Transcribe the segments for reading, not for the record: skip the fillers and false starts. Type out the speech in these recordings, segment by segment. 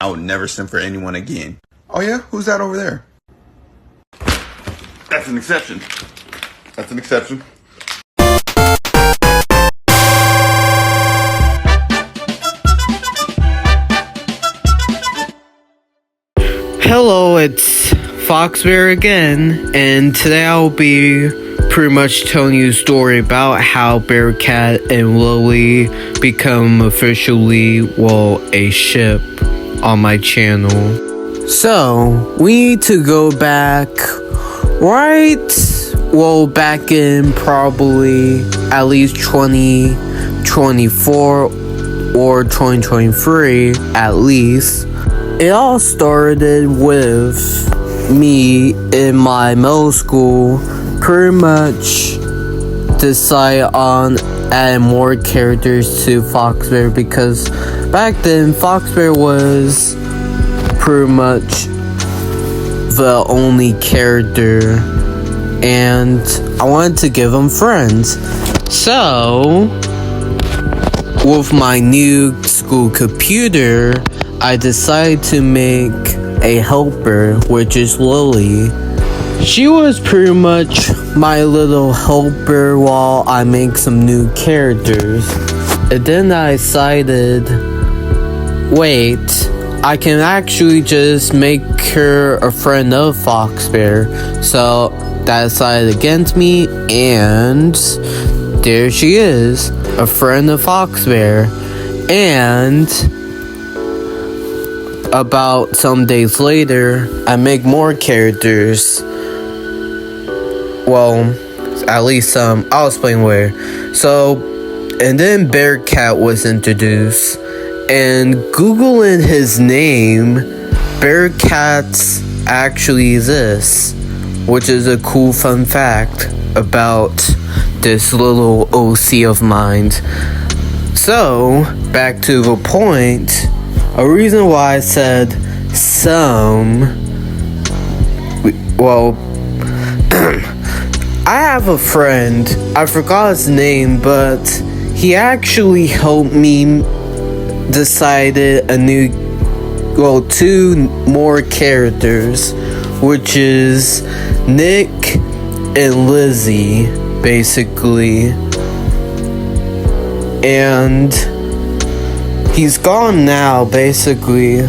I would never send for anyone again. Oh yeah? Who's that over there? That's an exception. That's an exception. Hello, it's Foxbear again, and today I'll be pretty much telling you a story about how Bearcat and Lilly become officially, a ship on my channel. So, we need to go back, back in probably at least 2024 or 2023 at least. It all started with me in my middle school pretty much decide on adding more characters to Foxbear, because back then Foxbear was pretty much the only character and I wanted to give them friends. So with my new school computer, I decided to make a helper, which is Lilly. She was pretty much my little helper while I make some new characters. And then I decided, I can actually just make her a friend of Foxbear. So that decided against me, and there she is, a friend of Foxbear. And about some days later, I make more characters. Well, at least some. I'll explain where. So, and then Bearcat was introduced, and Googling his name, Bearcats actually exists, which is a cool fun fact about this little OC of mine. So, back to the point. A reason why I said I have a friend, I forgot his name, but he actually helped me decided two more characters, which is Nick and Lizzie, basically. And he's gone now, basically.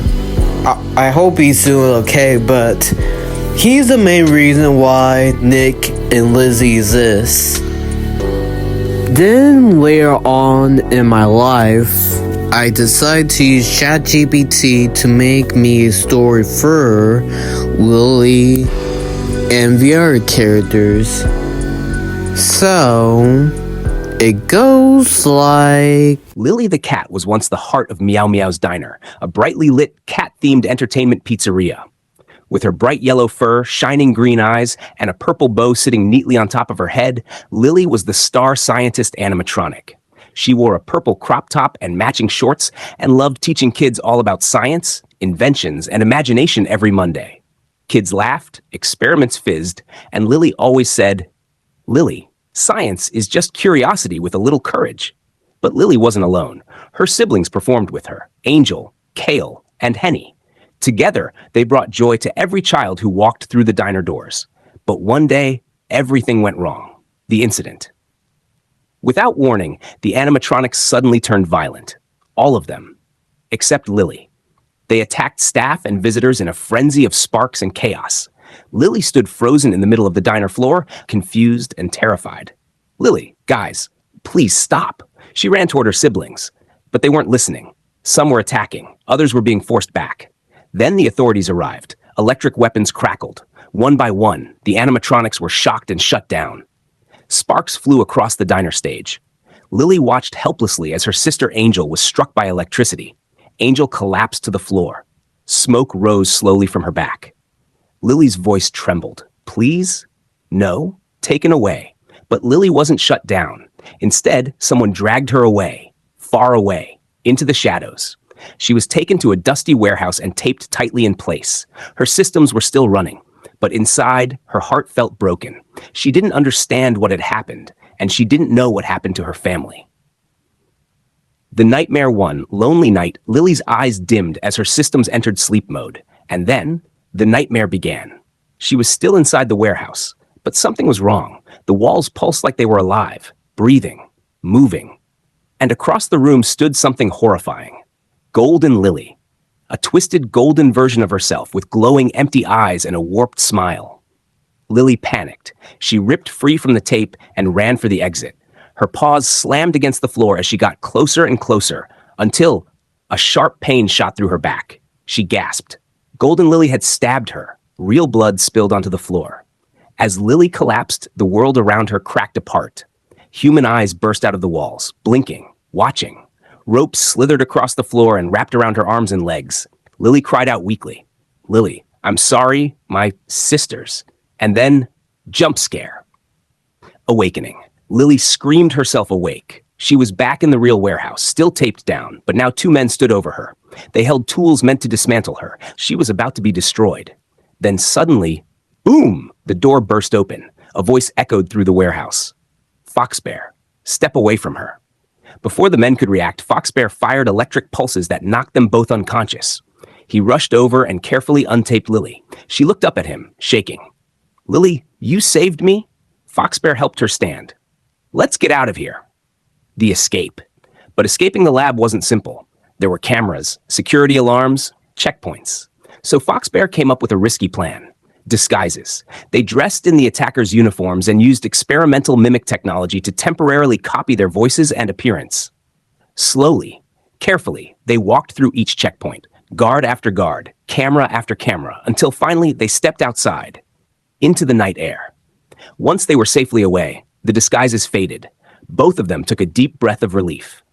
I hope he's doing okay, but he's the main reason why Nick and Lizzie exist. Then later on in my life, I decided to use ChatGPT to make me a story for Lilly and the other characters. So it goes like... Lilly the cat was once the heart of Meow Meow's Diner, a brightly lit, cat-themed entertainment pizzeria. With her bright yellow fur, shining green eyes, and a purple bow sitting neatly on top of her head, Lilly was the star scientist animatronic. She wore a purple crop top and matching shorts and loved teaching kids all about science, inventions, and imagination every Monday. Kids laughed, experiments fizzed, and Lilly always said, "Lilly, science is just curiosity with a little courage." But Lilly wasn't alone. Her siblings performed with her, Angel, Kale, and Henny. Together, they brought joy to every child who walked through the diner doors. But one day, everything went wrong. The incident. Without warning, the animatronics suddenly turned violent. All of them. Except Lilly. They attacked staff and visitors in a frenzy of sparks and chaos. Lilly stood frozen in the middle of the diner floor, confused and terrified. "Lilly, guys, please stop." She ran toward her siblings, but they weren't listening. Some were attacking, others were being forced back. Then the authorities arrived. Electric weapons crackled. One by one, the animatronics were shocked and shut down. Sparks flew across the diner stage. Lilly watched helplessly as her sister Angel was struck by electricity. Angel collapsed to the floor. Smoke rose slowly from her back. Lilly's voice trembled. "Please? No? Taken away." But Lilly wasn't shut down. Instead, someone dragged her away, far away, into the shadows. She was taken to a dusty warehouse and taped tightly in place. Her systems were still running, but inside, her heart felt broken. She didn't understand what had happened, and she didn't know what happened to her family. The nightmare won. Lonely night, Lily's eyes dimmed as her systems entered sleep mode. And then, the nightmare began. She was still inside the warehouse, but something was wrong. The walls pulsed like they were alive, breathing, moving. And across the room stood something horrifying. Golden Lily. A twisted golden version of herself with glowing empty eyes and a warped smile. Lily panicked. She ripped free from the tape and ran for the exit. Her paws slammed against the floor as she got closer and closer, until a sharp pain shot through her back. She gasped. Golden Lily had stabbed her. Real blood spilled onto the floor. As Lily collapsed, the world around her cracked apart. Human eyes burst out of the walls, blinking, watching. Ropes slithered across the floor and wrapped around her arms and legs. Lily cried out weakly. Lily, I'm sorry, my sisters. And then, jump scare. Awakening. Lily screamed herself awake. She was back in the real warehouse, still taped down, but now two men stood over her. They held tools meant to dismantle her. She was about to be destroyed. Then suddenly, boom! The door burst open. A voice echoed through the warehouse. Foxbear, step away from her. Before the men could react, Foxbear fired electric pulses that knocked them both unconscious. He rushed over and carefully untaped Lily. She looked up at him, shaking. Lily, you saved me? Foxbear helped her stand. Let's get out of here. The escape. But escaping the lab wasn't simple. There were cameras, security alarms, checkpoints. So Foxbear came up with a risky plan. Disguises. They dressed in the attackers' uniforms and used experimental mimic technology to temporarily copy their voices and appearance. Slowly, carefully, they walked through each checkpoint, guard after guard, camera after camera, until finally they stepped outside, into the night air. Once they were safely away, the disguises faded. Both of them took a deep breath of relief.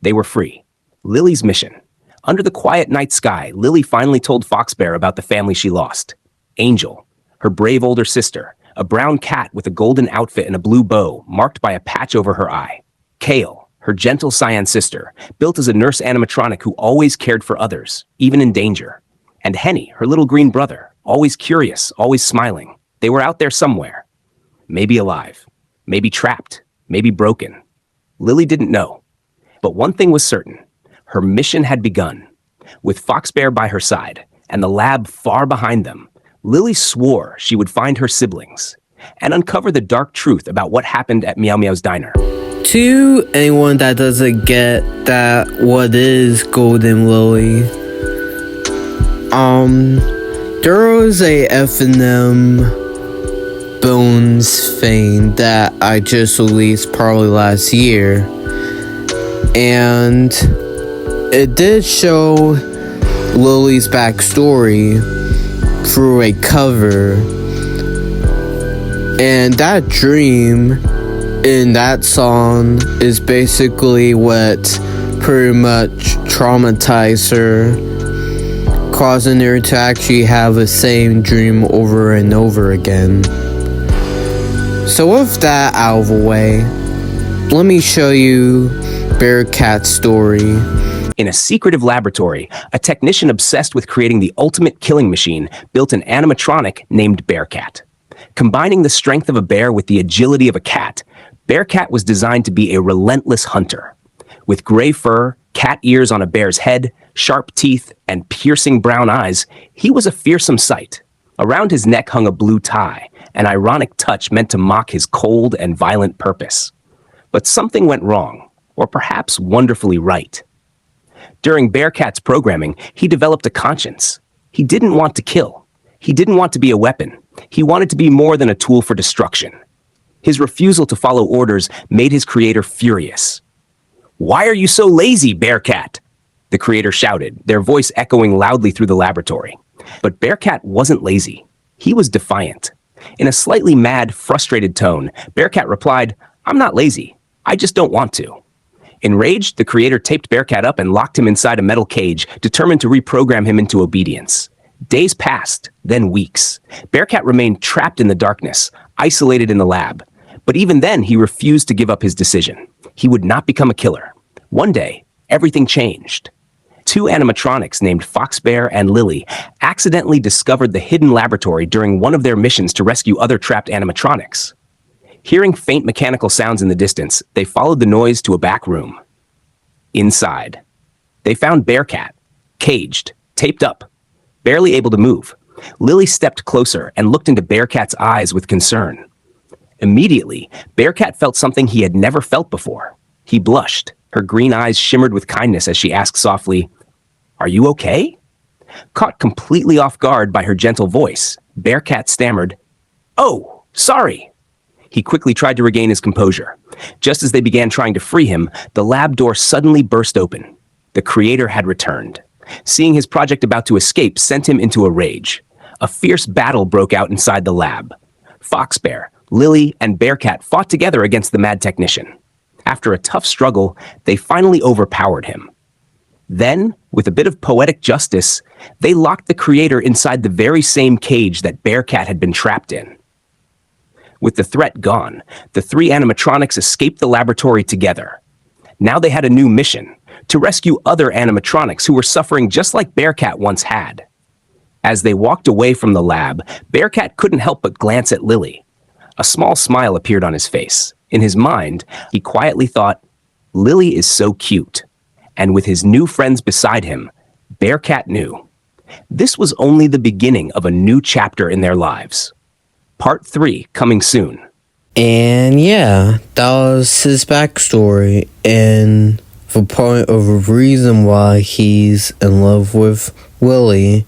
They were free. Lily's mission. Under the quiet night sky, Lily finally told Foxbear about the family she lost. Angel, her brave older sister, a brown cat with a golden outfit and a blue bow marked by a patch over her eye. Kale, her gentle cyan sister, built as a nurse animatronic who always cared for others, even in danger. And Henny, her little green brother, always curious, always smiling. They were out there somewhere. Maybe alive. Maybe trapped, maybe broken. Lily didn't know. But one thing was certain. Her mission had begun. With Foxbear by her side, and the lab far behind them, Lily swore she would find her siblings, and uncover the dark truth about what happened at Meow Meow's diner. To anyone that doesn't get that what is Golden Lily, there was a F&M Bones thing that I just released probably last year, and it did show Lily's backstory through a cover, and that dream in that song is basically what pretty much traumatized her, causing her to actually have the same dream over and over again. So with that out of the way, let me show you Bearcat's story. In a secretive laboratory, a technician obsessed with creating the ultimate killing machine built an animatronic named Bearcat. Combining the strength of a bear with the agility of a cat, Bearcat was designed to be a relentless hunter. With gray fur, cat ears on a bear's head, sharp teeth, and piercing brown eyes, he was a fearsome sight. Around his neck hung a blue tie, an ironic touch meant to mock his cold and violent purpose. But something went wrong, or perhaps wonderfully right. During Bearcat's programming, he developed a conscience. He didn't want to kill. He didn't want to be a weapon. He wanted to be more than a tool for destruction. His refusal to follow orders made his creator furious. "Why are you so lazy, Bearcat?" the creator shouted, their voice echoing loudly through the laboratory. But Bearcat wasn't lazy. He was defiant. In a slightly mad, frustrated tone, Bearcat replied, "I'm not lazy. I just don't want to." Enraged, the creator taped Bearcat up and locked him inside a metal cage, determined to reprogram him into obedience. Days passed, then weeks. Bearcat remained trapped in the darkness, isolated in the lab. But even then, he refused to give up his decision. He would not become a killer. One day, everything changed. Two animatronics named Foxbear and Lily accidentally discovered the hidden laboratory during one of their missions to rescue other trapped animatronics. Hearing faint mechanical sounds in the distance, they followed the noise to a back room. inside. They found Bearcat, caged, taped up, barely able to move. Lilly stepped closer and looked into Bearcat's eyes with concern. Immediately, Bearcat felt something he had never felt before. He blushed. Her green eyes shimmered with kindness as she asked softly, "Are you okay?" Caught completely off guard by her gentle voice, Bearcat stammered, "Oh, sorry." He quickly tried to regain his composure. Just as they began trying to free him, the lab door suddenly burst open. The creator had returned. Seeing his project about to escape sent him into a rage. A fierce battle broke out inside the lab. Foxbear, Lilly, and Bearcat fought together against the mad technician. After a tough struggle, they finally overpowered him. Then, with a bit of poetic justice, they locked the creator inside the very same cage that Bearcat had been trapped in. With the threat gone, the three animatronics escaped the laboratory together. Now they had a new mission, to rescue other animatronics who were suffering just like Bearcat once had. As they walked away from the lab, Bearcat couldn't help but glance at Lilly. A small smile appeared on his face. In his mind, he quietly thought, "Lilly is so cute." And with his new friends beside him, Bearcat knew. This was only the beginning of a new chapter in their lives. Part 3 coming soon. And yeah, that was his backstory and the point of a reason why he's in love with Lilly.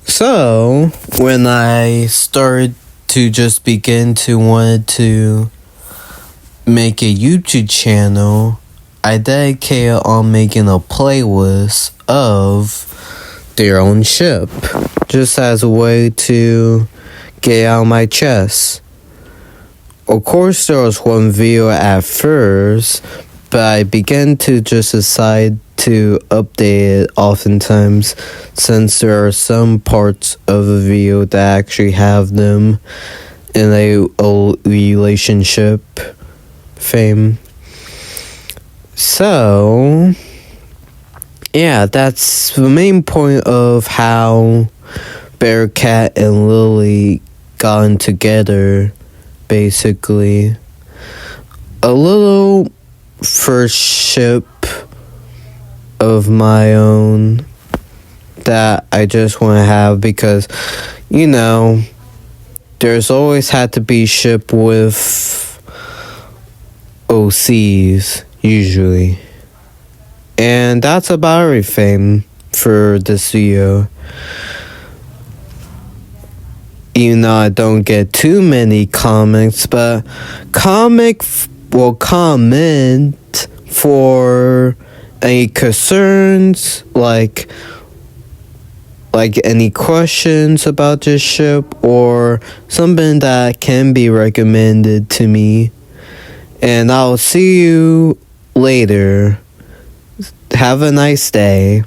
So, when I started to just begin to want to make a YouTube channel, I dedicated on making a playlist of their own ship, just as a way to get out my chest. Of course, there was one video at first, but I began to just decide to update it oftentimes, since there are some parts of the video that actually have them in a relationship fame. So, yeah, that's the main point of how Bearcat and Lilly gotten together, basically. A little first ship of my own that I just want to have because, you know, there's always had to be ship with OCs, usually. And that's about everything for this video. Even though I don't get too many comments, but comment for any concerns, like any questions about this ship or something that can be recommended to me. And I'll see you later. Have a nice day.